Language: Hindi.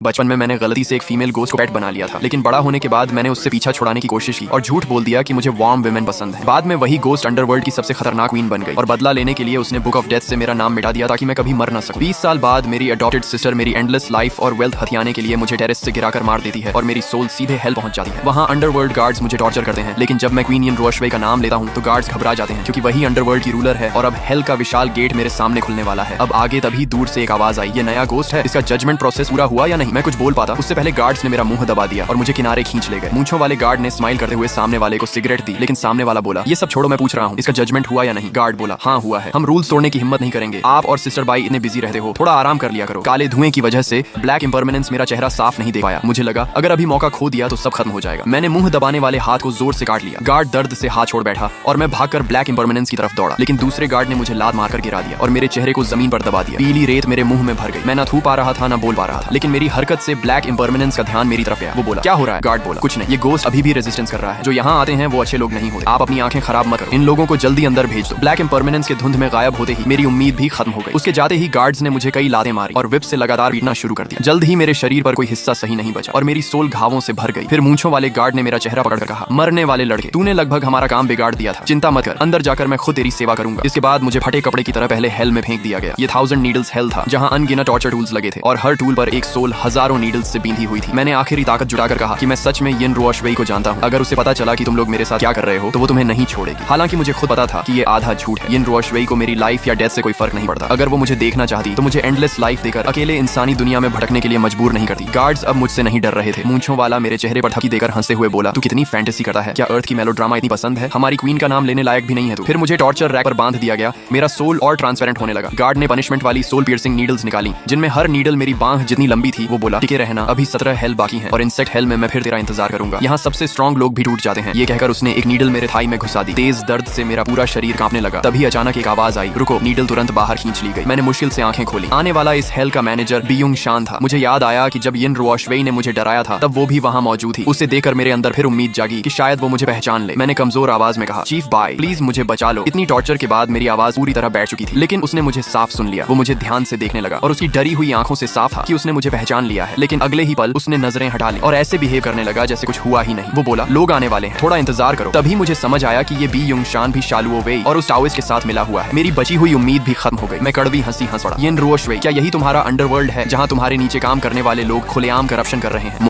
बचपन में मैंने गलती से एक फीमेल गोस्ट को पेट बना लिया था, लेकिन बड़ा होने के बाद मैंने उससे पीछा छुड़ाने की कोशिश की और झूठ बोल दिया कि मुझे वार्म वुमेन पसंद है। बाद में वही गोस्ट अंडरवर्ल्ड की सबसे खतरनाक क्वीन बन गई और बदला लेने के लिए उसने बुक ऑफ डेथ से मेरा नाम मिटा दिया ताकि मैं कभी मर न सकूं। 20 साल बाद मेरी अडॉप्टेड सिस्टर मेरी एंडलेस लाइफ और वेल्थ हथियाने के लिए मुझे टेरेस से गिराकर मार देती है और मेरी सोल सीधे हेल पहुंच जाती है। वहाँ अंडरवर्ल्ड गार्ड्स मुझे टॉर्चर करते हैं, लेकिन जब मैं क्वीन यिन रुओशुई का नाम लेता हूँ तो गार्ड्स घबरा जाते हैं क्योंकि वही अंडरवर्ल्ड की रूलर है और अब हेल का विशाल गेट मेरे सामने खुलने वाला है। अब आगे तभी दूर से एक आवाज आई, ये नया गोस्ट है, इसका जजमेंट प्रोसेस पूरा हुआ या नहीं। मैं कुछ बोल पाता उससे पहले गार्ड्स ने मेरा मुंह दबा दिया और मुझे किनारे खींच ले गए। मूंछों वाले गार्ड ने स्माइल करते हुए सामने वाले को सिगरेट दी, लेकिन सामने वाला बोला, ये सब छोड़ो, मैं पूछ रहा हूँ इसका जजमेंट हुआ या नहीं। गार्ड बोला, हाँ हुआ है, हम रूल्स तोड़ने की हिम्मत नहीं करेंगे। आप और सिस्टर बाई इतने बिजी रहते हो, थोड़ा आराम कर लिया करो। काले धुएं की वजह से ब्लैक इम्परमानेंस मेरा चेहरा साफ नहीं दे पाया। मुझे लगा अगर अभी मौका खो दिया तो सब खत्म हो जाएगा। मैंने मुंह दबाने वाले हाथ को जोर से काट लिया। गार्ड दर्द से हाथ छोड़ बैठा और मैं भागकर ब्लैक इम्परमानेंस की तरफ दौड़ा, लेकिन दूसरे गार्ड ने मुझे लात मारकर गिरा दिया और मेरे चेहरे को जमीन पर दबा दिया। पीली रेत मेरे मुंह में भर गई। मैं ना थू पा रहा था ना बोल पा रहा था, लेकिन मेरी हरकत से ब्लैक इम्परमानेंस का ध्यान मेरी तरफ गया। वो बोला, क्या हो रहा है? गार्ड बोला, कुछ नहीं, ये गोस्ट अभी भी रेजिस्टेंस कर रहा है। जो यहाँ आते हैं वो अच्छे लोग नहीं होते, आप अपनी आंखें खराब मत करो, इन लोगों को जल्दी अंदर भेज दो। ब्लैक इम्परमानेंस के धुंध में गायब होते ही मेरी उम्मीद भी खत्म हो गई। उसके जाते ही गार्ड्स ने मुझे कई लातें मारी और विप से लगातार पीटना शुरू कर दिया। जल्द ही मेरे शरीर पर कोई हिस्सा सही नहीं बचा और मेरी सोल घावों से भर गई। फिर मूंछों वाले गार्ड ने मेरा चेहरा पकड़कर कहा, मरने वाले लड़के, तूने लगभग हमारा काम बिगाड़ दिया था, चिंता मत कर, अंदर जाकर मैं खुद तेरी सेवा करूंगा। इसके बाद मुझे फटे कपड़े की तरह पहले हेल में फेंक दिया गया। ये 1000 नीडल्स हेल था, जहां अनगिनत टॉर्चर टूल्स लगे थे और हर टूल पर एक सोल हजारों नीडल्स से बींधी हुई थी। मैंने आखिरी ताकत जुटाकर कहा कि मैं सच में यिन रुओशुई को जानता हूं। अगर उसे पता चला कि तुम लोग मेरे साथ क्या कर रहे हो तो वो तुम्हें नहीं छोड़ेगी। हालांकि मुझे खुद पता था कि ये आधा झूठ है। यिन रुओशुई को मेरी लाइफ या डेथ से कोई फर्क नहीं पड़ता। अगर वो मुझे देखना चाहती तो मुझे एंडलेस लाइफ देकर अकेले इंसानी दुनिया में भटकने के लिए मजबूर नहीं करती। गार्ड्स अब मुझसे नहीं डर रहे थे। मूंछों वाला मेरे चेहरे पर थपकी देकर हंसते हुए बोला, तू कितनी फैंटेसी करता है, क्या अर्थ की मेलोड्रामा इतनी पसंद है? हमारी क्वीन का नाम लेने लायक भी नहीं है तू। फिर मुझे टॉर्चर रैक पर बांध दिया गया। मेरा सोल और ट्रांसपेरेंट होने लगा। गार्ड ने पनिशमेंट वाली सोल पियर्सिंग नीडल्स निकाली, जिनमें हर नीडल मेरी बांह जितनी लंबी थी। वो बोला, टिके रहना, अभी 17 हेल बाकी हैं और इंसेक्ट हेल में मैं फिर तेरा इंतजार करूंगा। यहाँ सबसे स्ट्रॉन्ग लोग भी टूट जाते हैं। ये कहकर उसने एक नीडल मेरे थाई में घुसा दी। तेज दर्द से मेरा पूरा शरीर कांपने लगा। तभी अचानक एक आवाज आई, रुको। नीडल तुरंत बाहर खींच ली गई। मैंने मुश्किल से आंखें खोली। आने वाला इस हेल का मैनेजर बीयुंग शान था। मुझे याद आया कि जब यिन रुओशुई ने मुझे डराया था तब वो भी वहाँ मौजूद थी। उसे देखकर मेरे अंदर फिर उम्मीद जागी कि शायद वो मुझे पहचान ले। मैंने कमजोर आवाज में कहा, चीफ बाय, प्लीज मुझे बचा लो। इतनी टॉर्चर के बाद मेरी आवाज पूरी तरह बैठ चुकी थी, लेकिन उसने मुझे साफ सुन लिया। वो मुझे ध्यान से देखने लगा और उसकी डरी हुई आंखों से साफ था कि उसने मुझे पहचान लिया है। लेकिन अगले ही पल उसने नजरें हटा ली और ऐसे बिहेव करने लगा जैसे कुछ हुआ ही नहीं। वो बोला, लोग आने वाले हैं, थोड़ा इंतजार करो। तभी मुझे समझ आया कि ये बीयुंग शान भी शालुओ वेई और उस टाओइस्ट के साथ मिला हुआ है। मेरी बची हुई उम्मीद भी खत्म हो गई। मैं कड़वी हंसी हंस पड़ा। यिन रुओशुई, क्या यही तुम्हारा अंडरवर्ल्ड है जहाँ तुम्हारे नीचे काम करने वाले लोग खुलेआम करप्शन कर रहे हैं?